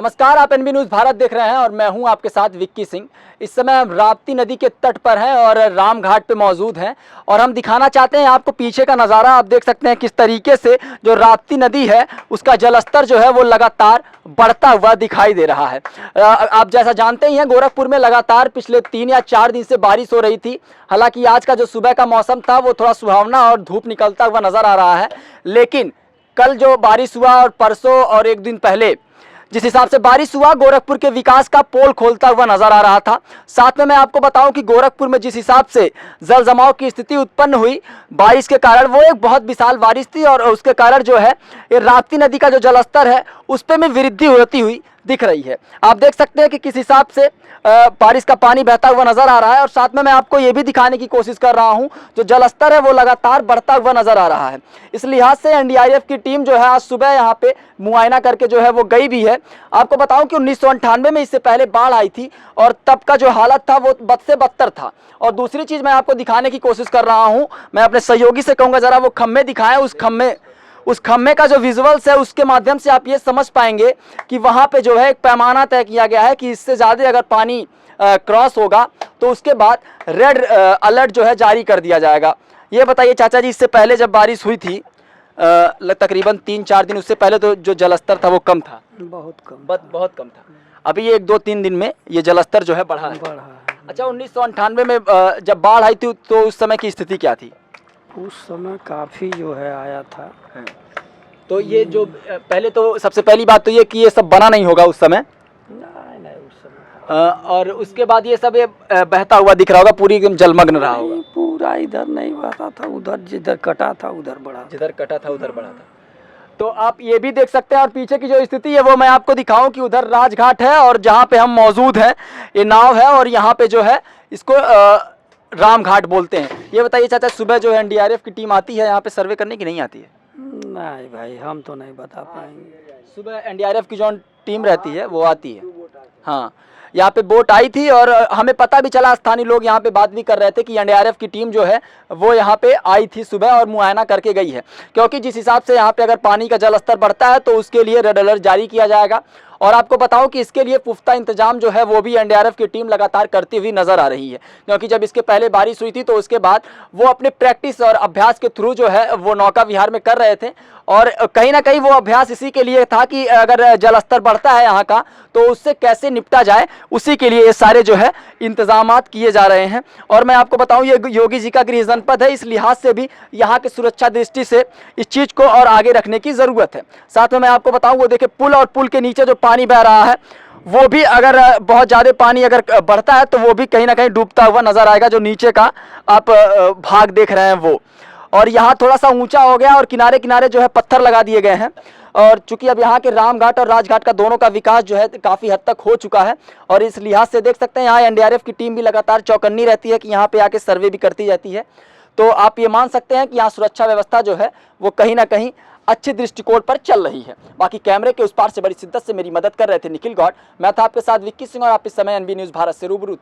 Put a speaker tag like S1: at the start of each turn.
S1: नमस्कार, आप NB news Bharat देख रहे हैं और मैं हूं आपके साथ विक्की सिंह। इस समय हम राप्ती नदी के तट पर हैं और राम घाट पे मौजूद हैं और हम दिखाना चाहते हैं आपको पीछे का नज़ारा। आप देख सकते हैं किस तरीके से जो राप्ती नदी है उसका जलस्तर जो है वो लगातार बढ़ता हुआ दिखाई दे रहा है। आप जैसा जानते ही हैं, गोरखपुर में लगातार पिछले 3 या 4 दिन से बारिश हो रही थी। हालांकि आज का जो सुबह का मौसम था वो थोड़ा सुहावना और धूप निकलता हुआ नज़र आ रहा है, लेकिन कल जो बारिश हुआ और परसों और एक दिन पहले जिस हिसाब से बारिश हुआ, गोरखपुर के विकास का पोल खोलता हुआ नजर आ रहा था। साथ में मैं आपको बताऊं कि गोरखपुर में जिस हिसाब से जल जमाव की स्थिति उत्पन्न हुई बारिश के कारण, वो एक बहुत विशाल बारिश थी और उसके कारण जो है ये राप्ती नदी का जो जलस्तर है उस पर में वृद्धि होती हुई दिख रही है। आप देख सकते हैं कि किस हिसाब से बारिश का पानी बहता हुआ नजर आ रहा है और साथ में मैं आपको ये भी दिखाने की कोशिश कर रहा हूं जो जलस्तर है वो लगातार बढ़ता हुआ नजर आ रहा है। इस लिहाज से एनडीआरएफ की टीम जो है आज सुबह यहाँ पे मुआयना करके जो है वो गई भी है। आपको बताऊं कि 1998 में इससे पहले बाढ़ आई थी और तब का जो हालत था वो बद से बदतर था। और दूसरी चीज मैं आपको दिखाने की कोशिश कर रहा हूं, मैं अपने सहयोगी से कहूंगा जरा वो खम्भे दिखाएं। उस खम्भे का जो विजुअल्स है उसके माध्यम से आप ये समझ पाएंगे कि वहां पे जो है एक पैमाना तय किया गया है कि इससे ज़्यादा अगर पानी क्रॉस होगा तो उसके बाद रेड अलर्ट जो है जारी कर दिया जाएगा। ये बताइए चाचा जी, इससे पहले जब बारिश हुई थी तकरीबन 3-4 दिन, उससे पहले तो जो जलस्तर था वो कम था, बहुत कम था। अभी ये 1-2-3 दिन में ये जलस्तर जो है बढ़ा है। अच्छा, 1998 में जब बाढ़ आई थी तो उस समय की स्थिति क्या थी?
S2: उस समय काफ़ी जो है आया था।
S1: तो ये जो पहले तो सबसे पहली बात तो ये कि ये सब बना नहीं होगा उस समय।
S2: नहीं उस समय।
S1: और उसके बाद ये सब बहता हुआ दिख रहा होगा, पूरी एकदम जलमग्न रहा होगा।
S2: पूरा इधर नहीं बहता था, उधर जिधर कटा था उधर बढ़ा,
S1: जिधर कटा था उधर बढ़ा था। तो आप ये भी देख सकते हैं और पीछे की जो स्थिति है वो मैं आपको दिखाऊं कि उधर राजघाट है और जहाँ पे हम मौजूद हैं ये नाव है और यहाँ पे जो है इसको राम घाट बोलते हैं। ये बताइए चाचा, सुबह जो है एनडीआरएफ की टीम आती है यहाँ पे सर्वे करने की नहीं आती है?
S2: नहीं भाई, हम तो नहीं बता पाएंगे।
S1: सुबह एनडीआरएफ की जो टीम रहती है वो आती है। हाँ, यहाँ पे बोट आई थी और हमें पता भी चला, स्थानीय लोग यहाँ पे बात भी कर रहे थे कि एनडीआरएफ की टीम जो है वो यहाँ पे आई थी सुबह और मुआयना करके गई है, क्योंकि जिस हिसाब से यहाँ पे अगर पानी का जलस्तर बढ़ता है तो उसके लिए रेड अलर्ट जारी किया जाएगा। और आपको बताऊं कि इसके लिए पुख्ता इंतजाम जो है वो भी एनडीआरएफ की टीम लगातार करती हुई नजर आ रही है, क्योंकि जब इसके पहले बारिश हुई थी तो उसके बाद वो अपने प्रैक्टिस और अभ्यास के थ्रू जो है वो नौका विहार में कर रहे थे और कहीं ना कहीं वो अभ्यास इसी के लिए था कि अगर जलस्तर बढ़ता है यहाँ का तो उससे कैसे निपटा जाए, उसी के लिए ये सारे जो है इंतजामात किए जा रहे हैं। और मैं आपको बताऊं ये योगी जी का गृह जनपद है, इस लिहाज से भी यहाँ की सुरक्षा दृष्टि से इस चीज़ को और आगे रखने की ज़रूरत है। साथ में मैं आपको बताऊं वो देखिए पुल और पुल के नीचे जो पानी बह रहा है वो भी अगर बहुत ज़्यादा पानी अगर बढ़ता है तो वो भी कहीं ना कहीं डूबता हुआ नजर आएगा, जो नीचे का आप भाग देख रहे हैं वो। और यहाँ थोड़ा सा ऊंचा हो गया और किनारे किनारे जो है पत्थर लगा दिए गए हैं। और चूंकि अब यहाँ के रामघाट और राजघाट का दोनों का विकास जो है काफ़ी हद तक हो चुका है और इस लिहाज से देख सकते हैं यहाँ एनडीआरएफ की टीम भी लगातार चौकन्नी रहती है कि यहाँ पे आके सर्वे भी करती रहती है। तो आप ये मान सकते हैं कि यहाँ सुरक्षा व्यवस्था जो है वो कहीं ना कहीं अच्छे दृष्टिकोण पर चल रही है। बाकी कैमरे के उस पार से बड़ी शिद्दत से मेरी मदद कर रहे थे निखिल गौड़। मैं था आपके साथ विक्की सिंह और आप इस समय एनबी न्यूज़ भारत से रूबरू थे।